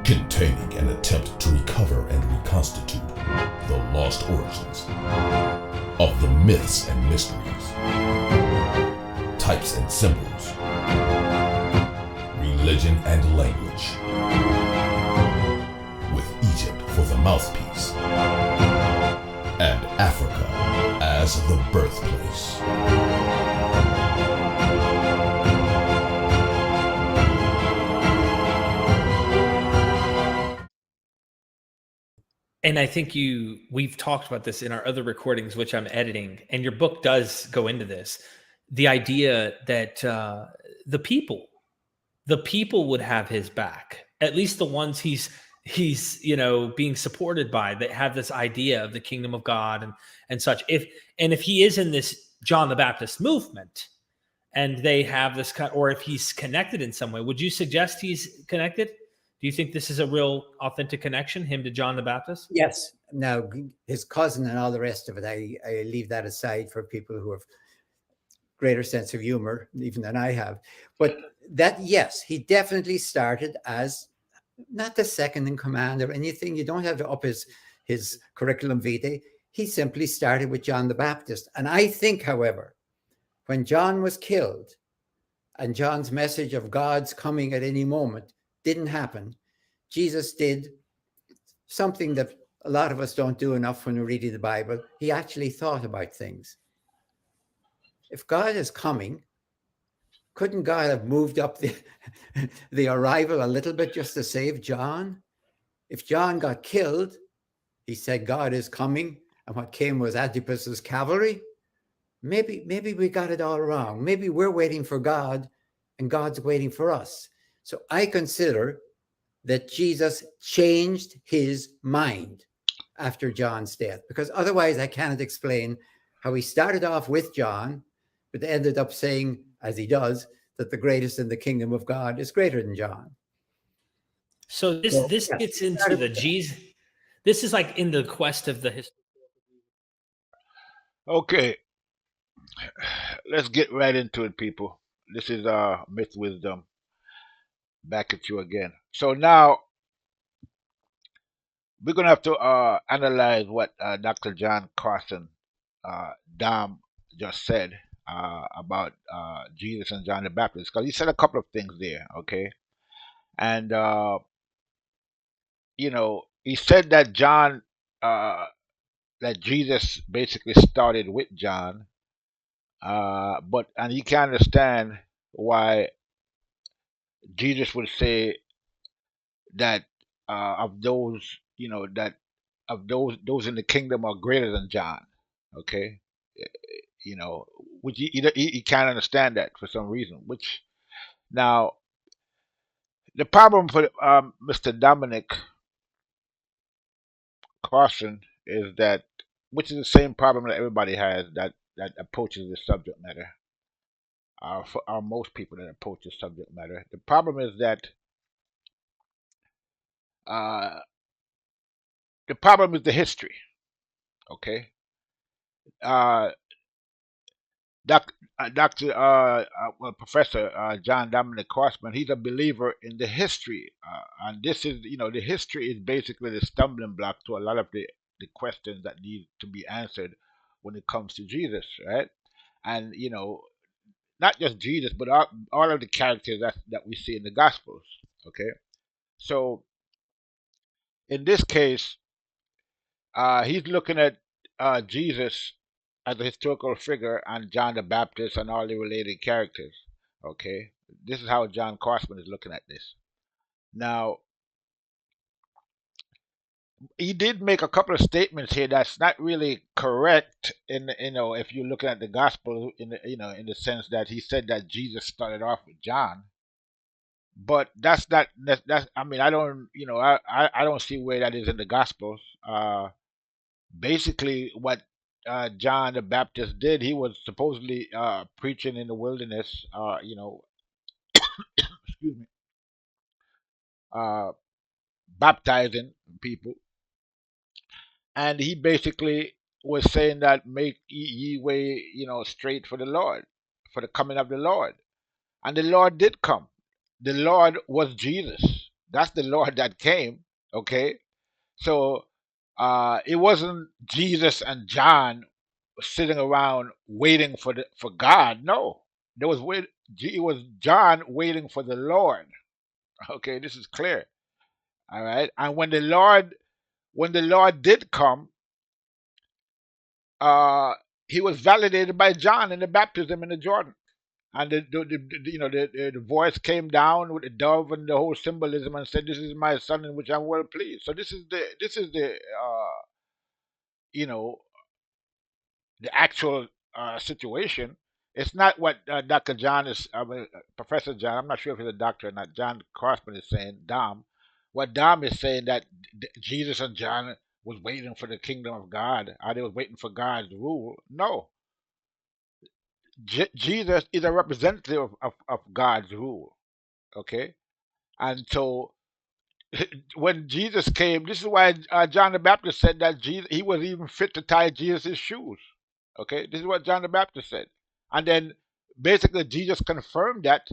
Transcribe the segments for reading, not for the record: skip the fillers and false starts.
containing an attempt to recover and reconstitute the lost origins of the myths and mysteries, types and symbols, religion and language, with Egypt for the mouthpiece and Africa as the birthplace. And I think we've talked about this in our other recordings, which I'm editing, and your book does go into this. The idea that the people would have his back, at least the ones he's being supported by, that have this idea of the kingdom of God and such. If he is in this John the Baptist movement, and they have this or if he's connected in some way, would you suggest he's connected? Do you think this is a real authentic connection, him to John the Baptist? Yes. Now, his cousin and all the rest of it, I leave that aside for people who have greater sense of humor even than I have. But that, yes, he definitely started as not the second in command or anything. You don't have to up his curriculum vitae. He simply started with John the Baptist. And I think, however, when John was killed and John's message of God's coming at any moment didn't happen, Jesus did something that a lot of us don't do enough when we're reading the Bible. He actually thought about things. If God is coming, couldn't God have moved up the arrival a little bit just to save John? If John got killed, he said God is coming, and what came was Antipas's cavalry. Maybe we got it all wrong. Maybe we're waiting for God and God's waiting for us. So I consider that Jesus changed his mind after John's death, because otherwise I cannot explain how he started off with John, but ended up saying, as he does, that the greatest in the kingdom of God is greater than John. So this gets into the Jesus. This is like in the quest of the history. Okay, let's get right into it, people. This is Myth Wisdom. Back at you again. So now we're gonna have to analyze what Dr. John Crossan, Dom, just said about Jesus and John the Baptist, because he said a couple of things there. Okay, and he said that that Jesus basically started with John, and he can't understand why Jesus would say that of those that of those in the kingdom are greater than John. Okay, which he can't understand that for some reason. Which now the problem for Mr. Dominic Crossan is that, which is the same problem that everybody has that approaches the subject matter. For most people that approach the subject matter, the problem is that the problem is the history. Okay, Dr. Professor John Dominic Crossan, he's a believer in the history, and this is, the history is basically the stumbling block to a lot of the questions that need to be answered when it comes to Jesus, right? And not just Jesus, but all of the characters that we see in the Gospels. Okay, so in this case, he's looking at Jesus as a historical figure and John the Baptist and all the related characters. Okay, this is how John Crossan is looking at this. Now, he did make a couple of statements here that's not really correct. If you're looking at the gospel in the sense that he said that Jesus started off with John, but that's not that's I mean, I don't I don't see where that is in the gospels. Basically, what John the Baptist did, he was supposedly preaching in the wilderness, excuse me, baptizing people, and he basically was saying that make ye way, straight for the Lord, for the coming of the Lord, and the Lord did come. The Lord was Jesus. That's the Lord that came. Okay, so it wasn't Jesus and John sitting around waiting for God. No, there was it was John waiting for the Lord. Okay, this is clear. All right, and when the Lord did come, uh, he was validated by John in the baptism in the Jordan. And the voice came down with the dove and the whole symbolism and said, "This is my son in which I'm well pleased." So this is the you know the actual situation. It's not what Dr. John is, Professor John. I'm not sure if he's a doctor or not. John Crossman is saying, Dom. What Dom is saying that Jesus and John was waiting for the kingdom of God, or they was waiting for God's rule. No, Jesus is a representative of God's rule. Okay, and so when Jesus came, this is why John the Baptist said that Jesus he was even fit to tie Jesus' shoes. Okay, this is what John the Baptist said, and then basically Jesus confirmed that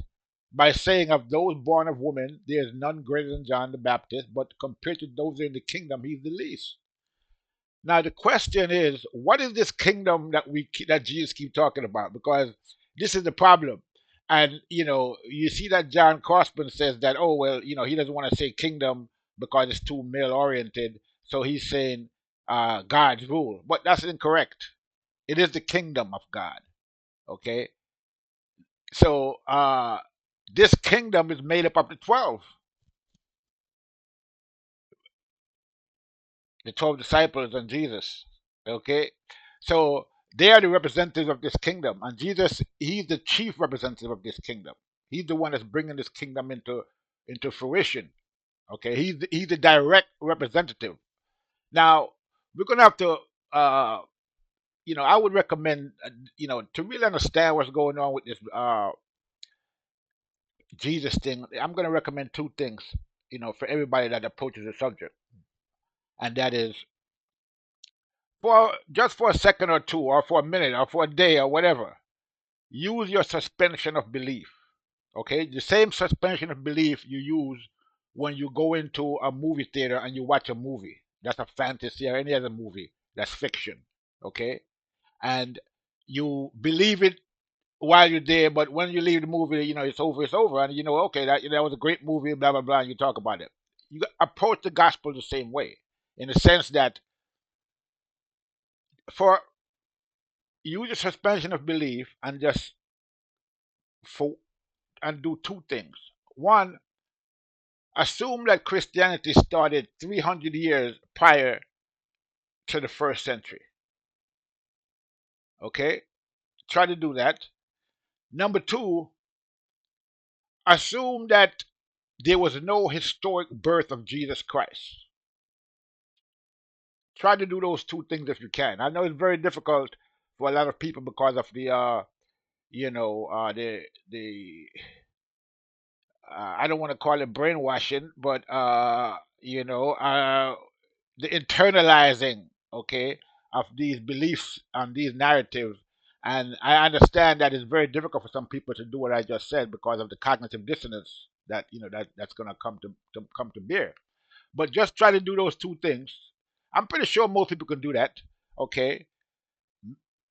by saying, "Of those born of women, there is none greater than John the Baptist, but compared to those in the kingdom, he's the least." Now the question is, what is this kingdom that Jesus keep talking about? Because this is the problem. And you see that John Crossman says that, oh well, he doesn't want to say kingdom because it's too male oriented, so he's saying God's rule. But that's incorrect. It is the kingdom of God. Okay, so this kingdom is made up of the 12 disciples and Jesus. Okay, so they are the representatives of this kingdom, and Jesus, he's the chief representative of this kingdom. He's the one that's bringing this kingdom into fruition. Okay, he's the direct representative. Now we're gonna have to, I would recommend, to really understand what's going on with this Jesus thing. I'm gonna recommend two things, for everybody that approaches the subject, and that is for just for a second or two, or for a minute, or for a day, or whatever. Use your suspension of belief. Okay, the same suspension of belief you use when you go into a movie theater and you watch a movie. That's a fantasy or any other movie. That's fiction. Okay, and you believe it while you're there, but when you leave the movie, it's over. It's over, and okay, that was a great movie. Blah blah blah. And you talk about it. You approach the gospel the same way, in the sense that for use a suspension of belief and just for and do two things. One, assume that Christianity started 300 years prior to the first century. Okay? Try to do that. Number two, assume that there was no historic birth of Jesus Christ. Try to do those two things if you can. I know it's very difficult for a lot of people because of the I don't want to call it brainwashing, but the internalizing, okay, of these beliefs and these narratives. And I understand that it's very difficult for some people to do what I just said because of the cognitive dissonance that that's going to come to bear. But just try to do those two things. I'm pretty sure most people can do that. Okay,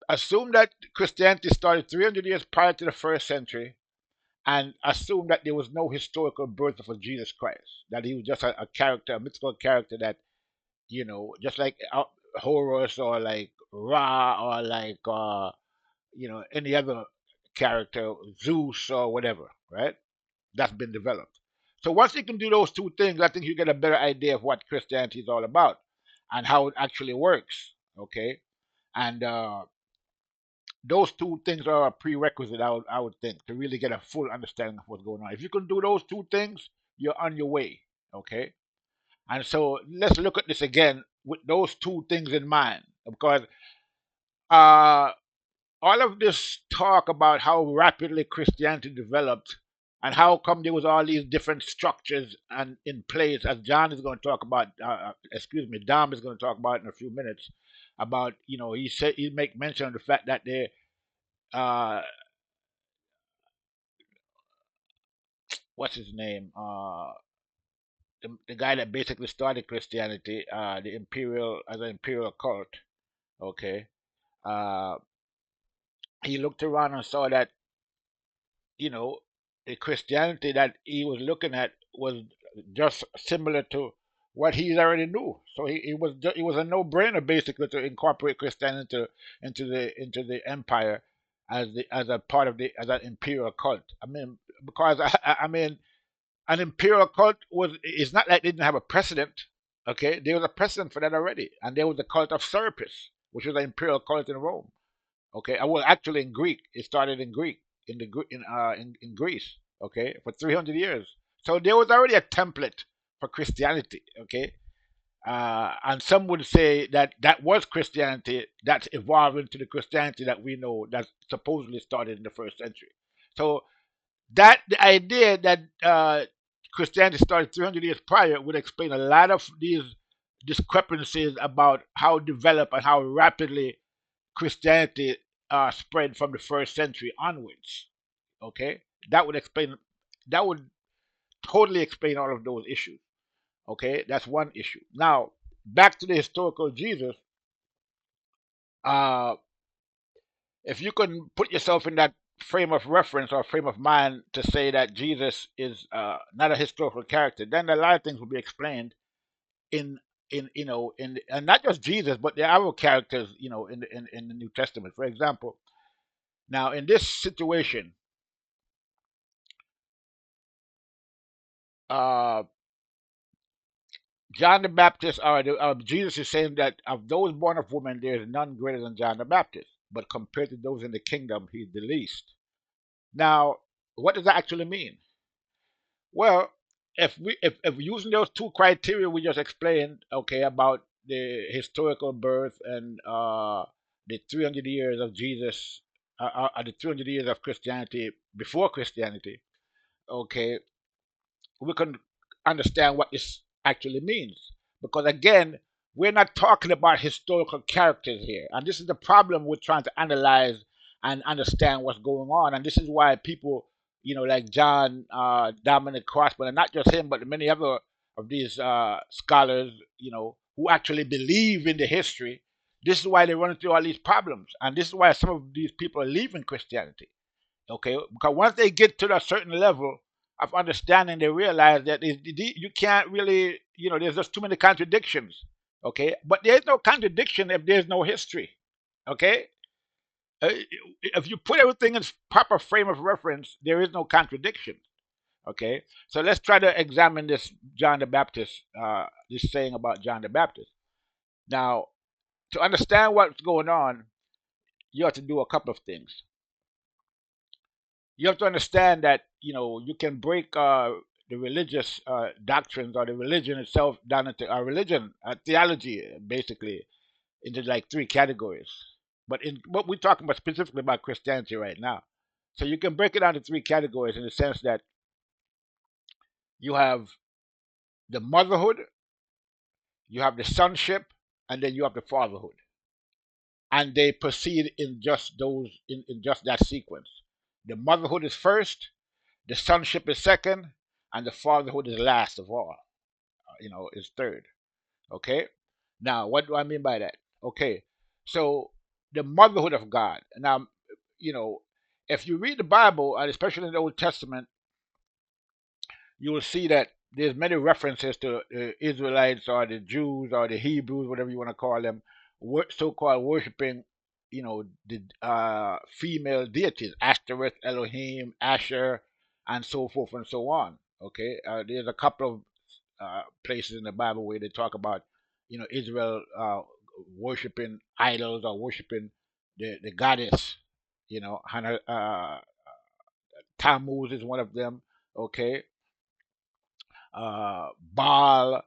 assume that Christianity started 300 years prior to the first century, and assume that there was no historical birth of a Jesus Christ, that he was just a character, a mythical character that, just like Horus or like Ra or like, any other character, Zeus or whatever, right? That's been developed. So once you can do those two things, I think you get a better idea of what Christianity is all about and how it actually works, okay? And those two things are a prerequisite, I would think, to really get a full understanding of what's going on. If you can do those two things, you're on your way. Okay. And so let's look at this again with those two things in mind, because uh, all of this talk about how rapidly Christianity developed and how come there was all these different structures and in place, as John is going to talk about, Dom is going to talk about in a few minutes, about, he said he make mention of the fact that they uh, what's his name? the guy that basically started Christianity, the imperial as an imperial cult. Okay, uh, he looked around and saw that you know the Christianity that he was looking at was just similar to what he already knew. So it was a no brainer basically to incorporate Christianity into the empire as a part of the as an imperial cult. I mean, because I mean an imperial cult was it's not like they didn't have a precedent. Okay, there was a precedent for that already, and there was the cult of Serapis, which was an imperial cult in Rome. Okay, well, actually in Greek, it started in Greek in Greece. Okay, for 300 years. So there was already a template for Christianity. Okay, and some would say that that was Christianity that's evolved into the Christianity that we know that supposedly started in the first century. So that the idea that Christianity started 300 years prior would explain a lot of these discrepancies about how developed and how rapidly Christianity spread from the first century onwards. Okay, that would explain. That would totally explain all of those issues. Okay, that's one issue. Now back to the historical Jesus. Uh, if you can put yourself in that frame of reference or frame of mind to say that Jesus is not a historical character, then a lot of things will be explained in in and not just Jesus, but the other characters in the New Testament. For example, now in this situation, uh, John the Baptist or Jesus is saying that of those born of woman, there is none greater than John the Baptist, but compared to those in the kingdom, he's the least. Now, what does that actually mean? Well, if using those two criteria we just explained, okay, about the historical birth and the 300 years of Jesus, the 300 years of Christianity before Christianity, okay, we can understand what this actually means. Because again, we're not talking about historical characters here. And this is the problem with trying to analyze and understand what's going on. And this is why people, like John Dominic Crossan, and not just him, but many other of these scholars, who actually believe in the history, this is why they run into all these problems. And this is why some of these people are leaving Christianity. Okay, because once they get to a certain level of understanding, they realize that you can't really, there's just too many contradictions. Okay, but there's no contradiction if there's no history. Okay, if you put everything in proper frame of reference, there is no contradiction. Okay, so let's try to examine this John the Baptist, this saying about John the Baptist. Now, to understand what's going on, you have to do a couple of things. You have to understand that you can break the religious doctrines or the religion itself down into religion theology basically into like three categories. But in what we're talking about specifically about Christianity right now, so you can break it down to three categories in the sense that you have the motherhood, you have the sonship, and then you have the fatherhood, and they proceed in just those in just that sequence. The motherhood is first, the sonship is second, and the fatherhood is last of all. Is third. Okay. Now, what do I mean by that? Okay. So the motherhood of God. Now, you know, if you read the Bible, and especially in the Old Testament, you will see that there's many references to the Israelites or the Jews or the Hebrews, whatever you want to call them, so-called worshiping, the female deities, Ashtoreth, Elohim, Asher, and so forth and so on. Okay, there's a couple of places in the Bible where they talk about, Israel worshiping idols or worshiping the goddess. Tammuz is one of them. Okay, Baal,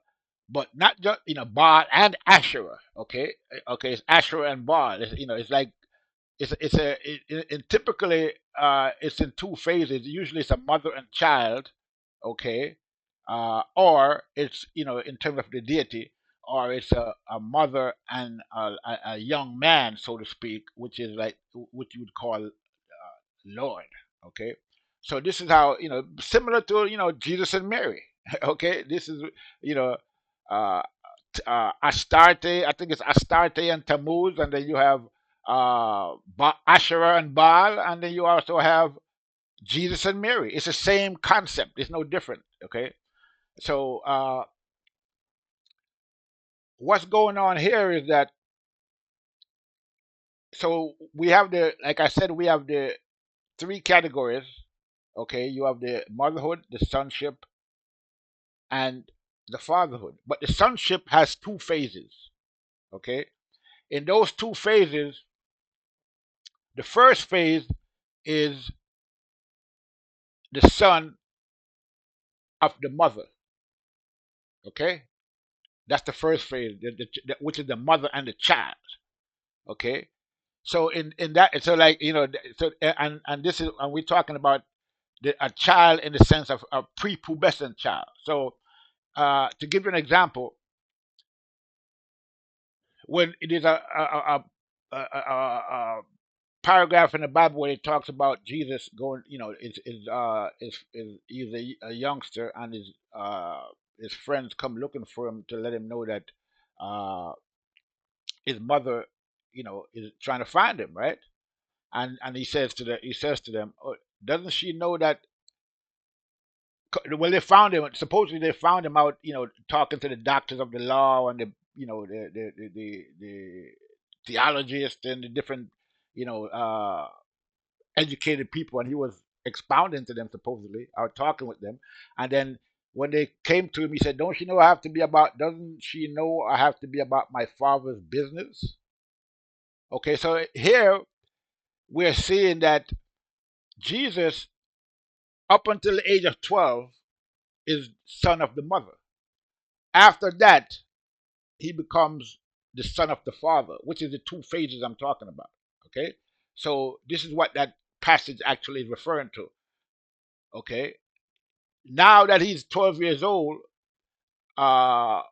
but not just Baal and Asherah. Okay, it's Asherah and Baal. It's like typically it's in two phases. Usually it's a mother and child. Okay, or it's in terms of the deity, or it's a mother and a young man, so to speak, which is like what you would call Lord. Okay, so this is how similar to Jesus and Mary. Okay, this is, you know, uh, Astarte. I think it's Astarte and Tammuz, and then you have Asherah and Baal, and then you also have Jesus and Mary. It's the same concept. It's no different. Okay, so what's going on here is that, so we have the, like I said, we have the three categories. Okay, you have the motherhood, the sonship, and the fatherhood. But the sonship has two phases. Okay, in those two phases, the first phase is the son of the mother. Okay, that's the first phase, which is the mother and the child. Okay, so in that, so like, so and this is, and we're talking about a child in the sense of a prepubescent child. So to give you an example, when it is a paragraph in the Bible where it talks about Jesus going, is he's a youngster, and his friends come looking for him to let him know that uh, his mother, is trying to find him, right? And he says to them, oh, doesn't she know that? Well, they found him. Supposedly, they found him out, talking to the doctors of the law and the theologists and the different, you know, uh, educated people, and he was expounding to them supposedly, or talking with them. And then when they came to him, he said, "Don't she know I have to be about? Doesn't she know I have to be about my father's business?" Okay, so here we're seeing that Jesus, up until the age of 12, is son of the mother. After that, he becomes the son of the father, which is the two phases I'm talking about. Okay, so this is what that passage actually is referring to. Okay, now that he's 12 years old, uh,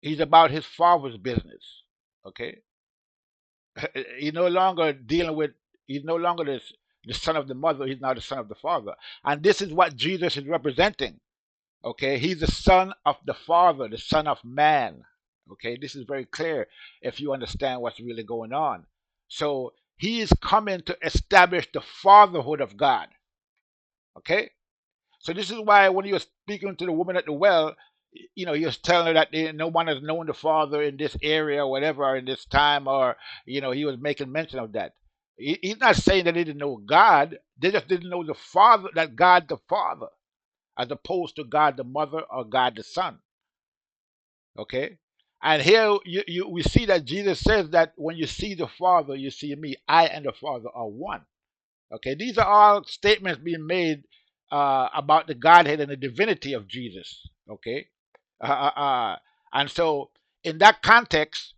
he's about his father's business. Okay, he's no longer dealing with, he's no longer the son of the mother, he's now the son of the father. And this is what Jesus is representing. Okay, he's the son of the father, the son of man. Okay, this is very clear if you understand what's really going on. So he is coming to establish the fatherhood of God. Okay, so this is why when you're speaking to the woman at the well, you're telling her that no one has known the Father in this area, or whatever, in this time, or he was making mention of that. He's not saying that they didn't know God; they just didn't know the Father, that God the Father, as opposed to God the Mother or God the Son. Okay, and here we see that Jesus says that when you see the Father, you see me. I and the Father are one. Okay, these are all statements being made about the Godhead and the divinity of Jesus. Okay, uh, uh, uh, and so in that context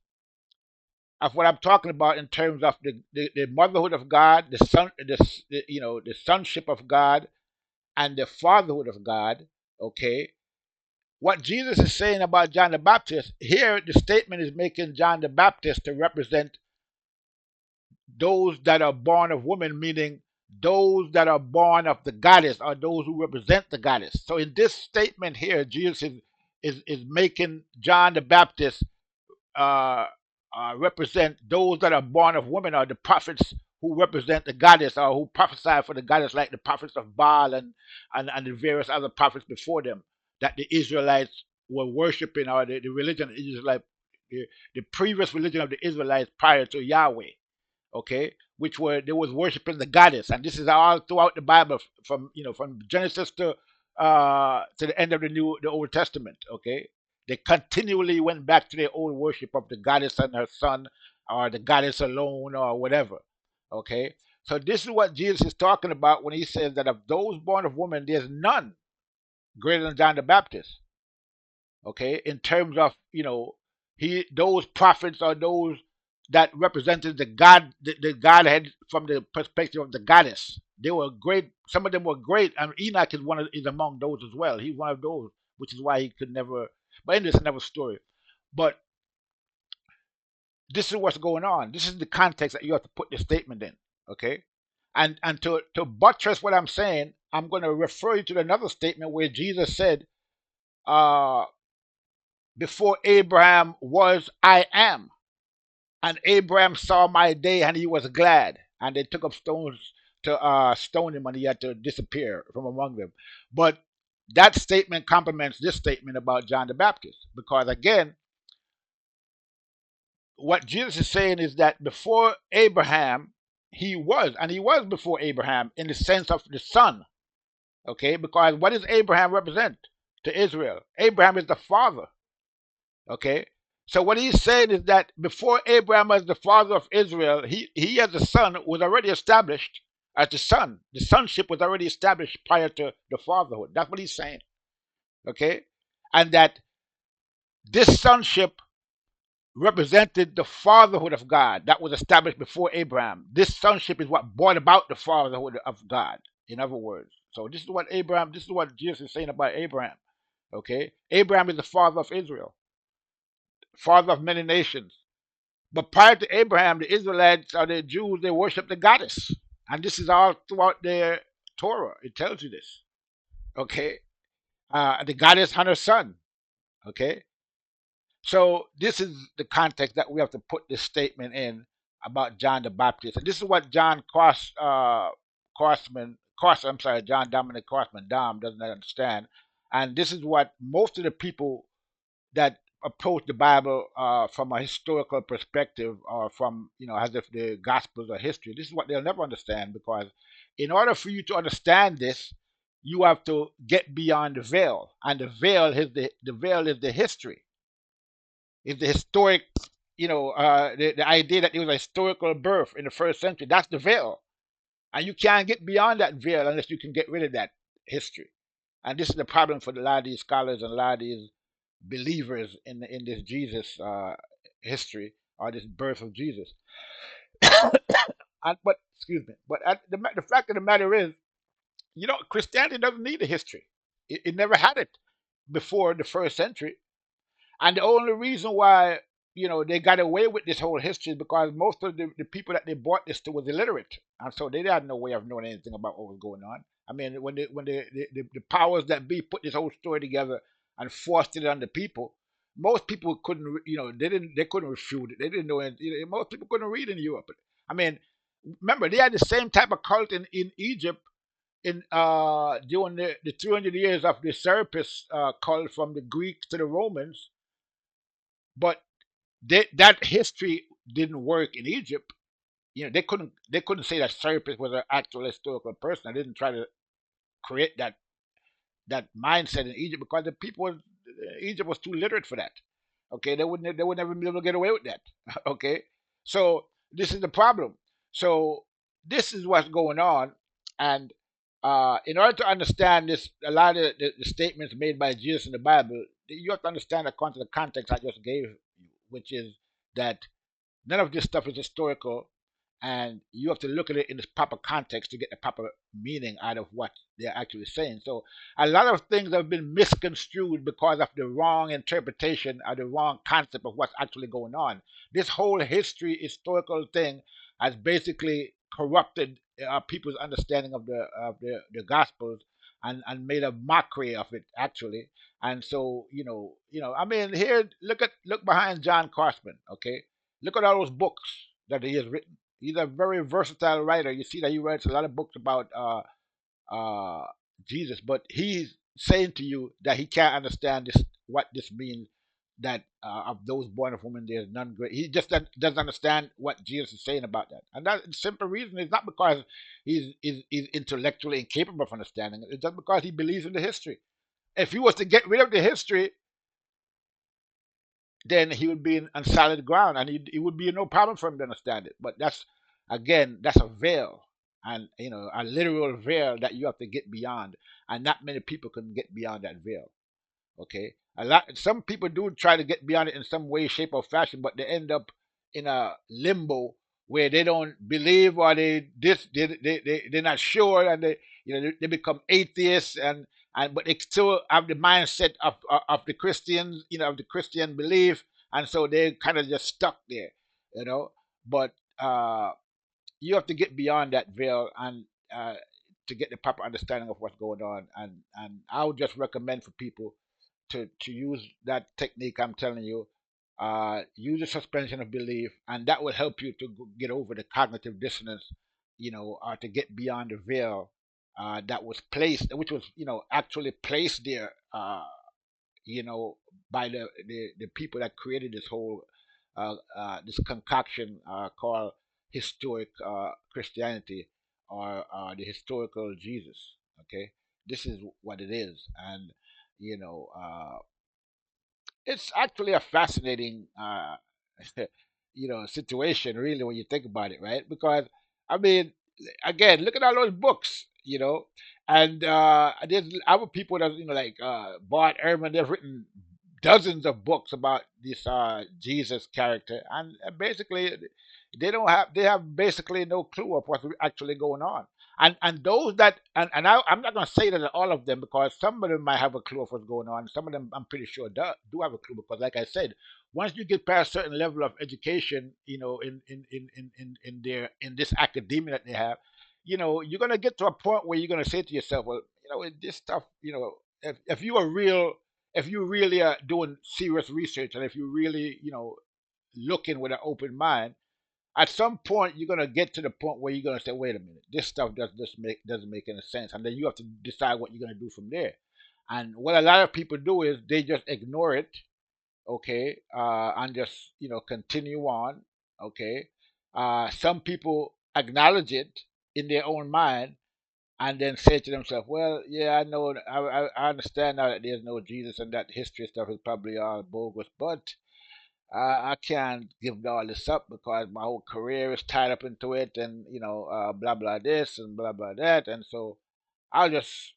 of what I'm talking about in terms of the motherhood of God, the son, the sonship of God, and the fatherhood of God. Okay, what Jesus is saying about John the Baptist here, the statement is making John the Baptist to represent those that are born of women, meaning those that are born of the goddess, or those who represent the goddess. So in this statement here, Jesus is making John the Baptist uh, represent those that are born of women, or the prophets who represent the goddess, or who prophesy for the goddess, like the prophets of Baal and the various other prophets before them that the Israelites were worshiping, or the religion of Israelite, the previous religion of the Israelites prior to Yahweh. Okay, which were, they was worshiping the goddess, and this is all throughout the Bible, from from Genesis to the end of the Old Testament. Okay, they continually went back to their old worship of the goddess and her son, or the goddess alone, or whatever. Okay, so this is what Jesus is talking about when he says that of those born of woman, there's none greater than John the Baptist. Okay, in terms of, he, those prophets are those that represented the Godhead from the perspective of the goddess. They were great. Some of them were great, and Enoch is among those as well. He's one of those, which is why he could never. But in this, another story. But this is what's going on. This is the context that you have to put the statement in. Okay, And to buttress what I'm saying, I'm going to refer you to another statement where Jesus said, uh, "Before Abraham was, I am." And Abraham saw my day and he was glad. And they took up stones to stone him and he had to disappear from among them. But that statement complements this statement about John the Baptist. Because again, what Jesus is saying is that before Abraham, he was, and he was before Abraham in the sense of the son. Okay, because what does Abraham represent to Israel? Abraham is the father. Okay, so what he's saying is that before Abraham was the father of Israel, he as a son was already established as the son. The sonship was already established prior to the fatherhood. That's what he's saying. Okay, and that this sonship represented the fatherhood of God that was established before Abraham. This sonship is what brought about the fatherhood of God. In other words, so this is what Abraham. This is what Jesus is saying about Abraham. Okay, Abraham is the father of Israel, father of many nations. But prior to Abraham, the Israelites or the Jews, they worshiped the goddess. And this is all throughout their Torah. It tells you this. Okay. The goddess and her son. Okay. So this is the context that we have to put this statement in about John the Baptist. And this is what I'm sorry, John Dominic Crossan, Dom, doesn't understand. And this is what most of the people that approach the Bible from a historical perspective, or from, as if the Gospels are history. This is what they'll never understand, because in order for you to understand this, you have to get beyond the veil, and the veil is the history, is the historic, the idea that there was a historical birth in the first century. That's the veil, and you can't get beyond that veil unless you can get rid of that history. And this is the problem for a lot of these scholars and a lot of these believers in this Jesus history, or this birth of Jesus. But excuse me. But the fact of the matter is, Christianity doesn't need a history. It never had it before the first century. And the only reason why, they got away with this whole history is because most of the people that they brought this to was illiterate, and so they had no way of knowing anything about what was going on. I mean, when the powers that be put this whole story together and forced it on the people, most people couldn't, they couldn't refute it. They didn't know it. Most people couldn't read in Europe. I mean, remember, they had the same type of cult in Egypt in during the 300 years of the Serapis cult, from the Greeks to the Romans. But that history didn't work in Egypt. They couldn't say that Serapis was an actual historical person. I didn't try to create that mindset in Egypt, because the people Egypt was too literate for that. Okay, they would never be able to get away with that. Okay, so this is the problem. So this is what's going on, and in order to understand this, a lot of the statements made by Jesus in the Bible, you have to understand according to the context I just gave you, which is that none of this stuff is historical, and you have to look at it in its proper context to get the proper meaning out of what they're actually saying. So a lot of things have been misconstrued because of the wrong interpretation or the wrong concept of what's actually going on. This whole historical thing has basically corrupted people's understanding of the Gospels, and made a mockery of it, actually. And so, I mean, here, look behind John Crossan. Okay, look at all those books that he has written. He's a very versatile writer. You see that he writes a lot of books about uh, Jesus, but he's saying to you that he can't understand what this means. That of those born of women, there's none great. He just doesn't understand what Jesus is saying about that, and that simple reason is not because he's intellectually incapable of understanding it. It's just because he believes in the history. If he was to get rid of the history, then he would be on solid ground, and it would be no problem for him to understand it. But that's a veil, and a literal veil that you have to get beyond, and not many people can get beyond that veil. Okay, some people do try to get beyond it in some way, shape, or fashion, but they end up in a limbo where they don't believe, or they're not sure, and they become atheists, but they still have the mindset of the Christians, of the Christian belief, and so they kind of just stuck there. But you have to get beyond that veil and to get the proper understanding of what's going on. And I would just recommend for people to use that technique I'm telling you. Use a suspension of belief, and that will help you to get over the cognitive dissonance, to get beyond the veil that was placed, which was, actually placed there, you know, by the people that created this whole this concoction called historic Christianity, or the historical Jesus. Okay, this is what it is, and you know, it's actually a fascinating situation, really, when you think about it, right? Because I mean, again, look at all those books, and there's other people that, like Bart Ehrman. They've written dozens of books about this Jesus character, and basically they have basically no clue of what's actually going on. And those that, I'm not going to say that all of them, because some of them might have a clue of what's going on. Some of them, I'm pretty sure, do have a clue, because like I said, once you get past a certain level of education, in this academia that they have, you're going to get to a point where you're going to say to yourself, well, this stuff, if you really are doing serious research, and if you really, looking with an open mind, at some point you're gonna get to the point where you're gonna say, wait a minute, this stuff doesn't make any sense, and then you have to decide what you're gonna do from there. And what a lot of people do is they just ignore it, okay, and just continue on, okay. Some people acknowledge it in their own mind, and then say to themselves, well, yeah, I know, I understand now that there's no Jesus, and that history stuff is probably all bogus, but I can't give all this up because my whole career is tied up into it, and blah blah this and blah blah that, and so I'll just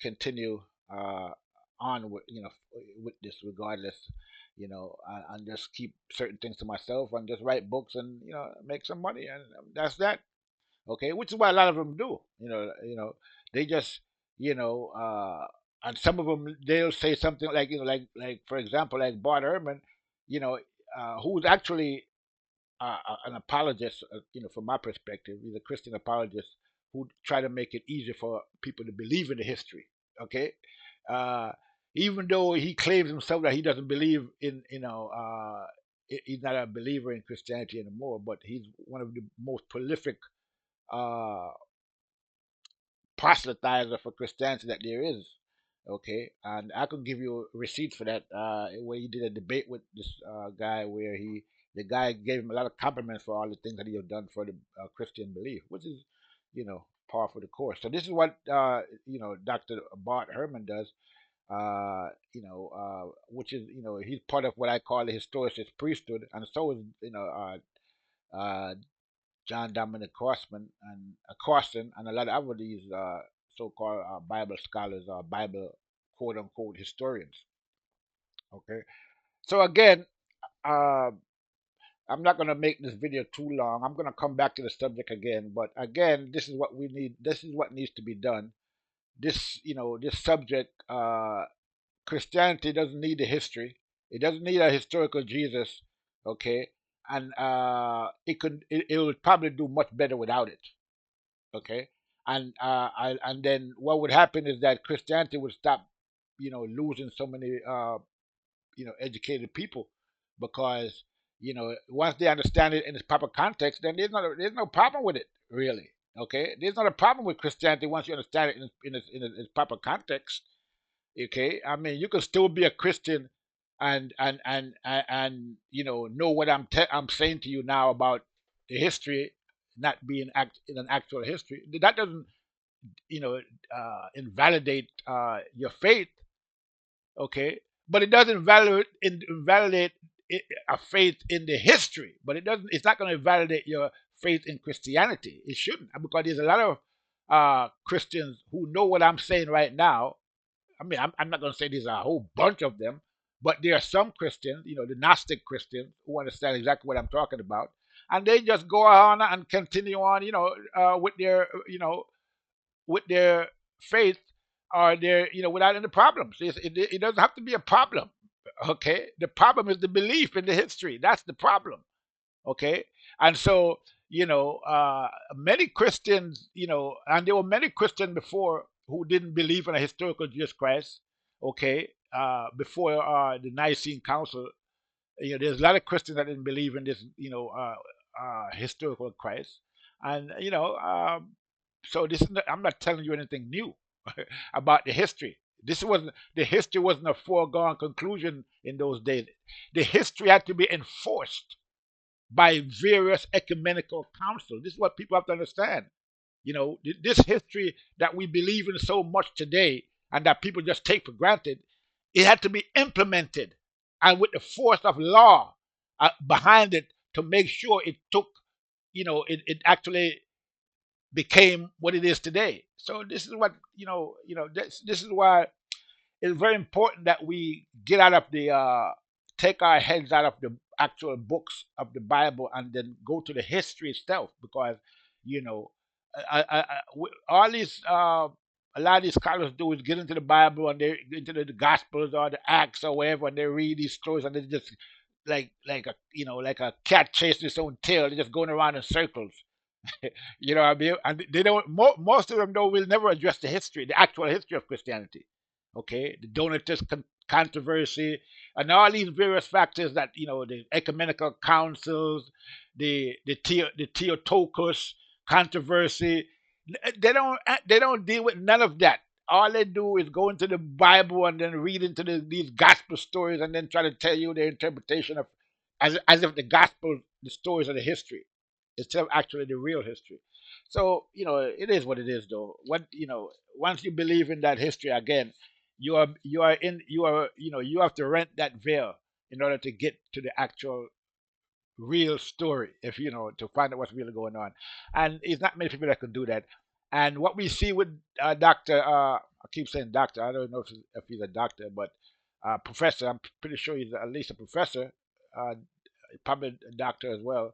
continue on with with this regardless, and just keep certain things to myself, and just write books, and make some money, and that's that. Okay, which is what a lot of them do. They just you know and some of them, they'll say something like, like for example, like Bart Ehrman, who's actually an apologist, from my perspective. He's a Christian apologist who try to make it easier for people to believe in the history. Okay, uh, even though he claims himself that he doesn't believe in, he's not a believer in Christianity anymore, but he's one of the most prolific uh, proselytizer for Christianity that there is. Okay, and I could give you receipts for that. Where he did a debate with this guy, where the guy gave him a lot of compliments for all the things that he has done for the Christian belief, which is, par for the course. So this is what Dr. Bart Herman does. Which is, he's part of what I call the historicist priesthood, and so is John Dominic Crossan, and a lot of other these so-called Bible scholars, or Bible quote unquote historians. Okay, so again, uh, I'm not going to make this video too long. I'm going to come back to the subject again, but again, this is what we need. This is what needs to be done. This subject, Christianity doesn't need a history. It doesn't need a historical Jesus. Okay, and it would probably do much better without it. Okay, and then what would happen is that Christianity would stop, losing so many educated people, because once they understand it in its proper context, then there's no problem with it, really. Okay, there's not a problem with Christianity once you understand it in its proper context. Okay, I mean, you can still be a Christian, and know what I'm saying to you now about the history not being in an actual history. That doesn't invalidate your faith. Okay, but it doesn't invalidate a faith in the history. But it's not going to invalidate your faith in Christianity. It shouldn't, because there's a lot of Christians who know what I'm saying right now. I mean, I'm not going to say there's a whole bunch of them, but there are some Christians, the Gnostic Christians, who understand exactly what I'm talking about, and they just go on and continue on, with their faith, or their, without any problems. It doesn't have to be a problem. Okay, the problem is the belief in the history. That's the problem. Okay, and so many Christians, and there were many Christians before who didn't believe in a historical Jesus Christ. Okay, before the Nicene Council, there's a lot of Christians that didn't believe in this, historical Christ, and so this is I'm not telling you anything new about the history. The history wasn't a foregone conclusion in those days. The history had to be enforced by various ecumenical councils. This is what people have to understand. This history that we believe in so much today and that people just take for granted, it had to be implemented and with the force of law behind it to make sure it took, it actually became what it is today. So this is what, this is why it's very important that we get out of take our heads out of the actual books of the Bible and then go to the history itself, because all these a lot of these scholars do is get into the Bible and they into the Gospels or the Acts or wherever, and they read these stories and they just like a cat chasing its own tail. They're just going around in circles. You know what I mean? And they don't. Most of them though will never address the history, the actual history of Christianity. Okay, the Donatist controversy, and all these various factors that the ecumenical councils, the Theotokos controversy. They don't deal with none of that. All they do is go into the Bible and then read into these gospel stories and then try to tell you their interpretation of as if the gospel, the stories are the history instead of actually the real history. So it is what it is, though. Once you believe in that history again, you have to rent that veil in order to get to the actual real story, if to find out what's really going on. And it's not many people that can do that. And what we see with Dr. I keep saying doctor, I don't know if he's a doctor, but professor, I'm pretty sure he's at least a professor, probably a doctor as well.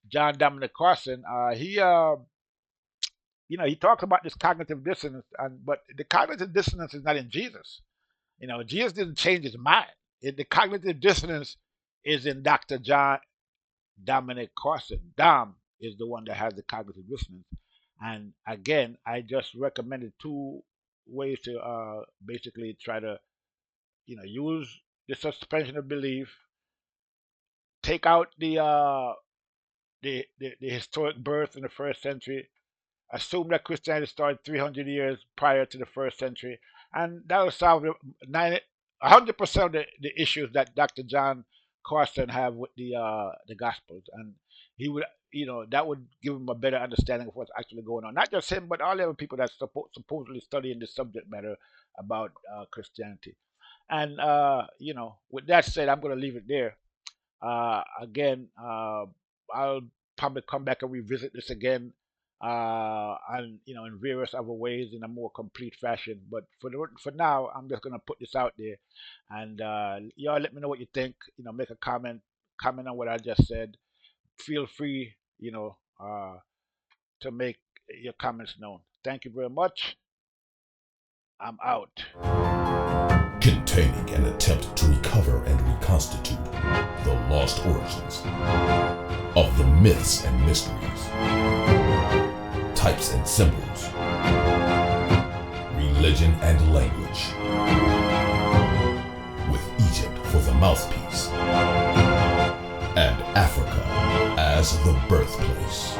John Dominic Crossan, he talks about this cognitive dissonance, but the cognitive dissonance is not in Jesus. Jesus didn't change his mind. The cognitive dissonance is in Dr. John Dominic Crossan. Dom is the one that has the cognitive dissonance. And again, I just recommended two ways to basically try to, use the suspension of belief, take out the historic birth in the first century, assume that Christianity started 300 years prior to the first century, and that will solve 100% of the issues that Dr. John Crossan have with the Gospels, and he would, that would give him a better understanding of what's actually going on. Not just him, but all the other people that supposedly studying the subject matter about Christianity. And with that said, I'm going to leave it there. Again, I'll probably come back and revisit this again, and in various other ways in a more complete fashion. But for now, I'm just gonna put this out there, and y'all let me know what you think. Make a comment on what I just said. Feel free, to make your comments known. Thank you very much. I'm out. Containing an attempt to recover and reconstitute the lost origins of the myths and mysteries, types and symbols, religion and language, with Egypt for the mouthpiece and Africa as the birthplace.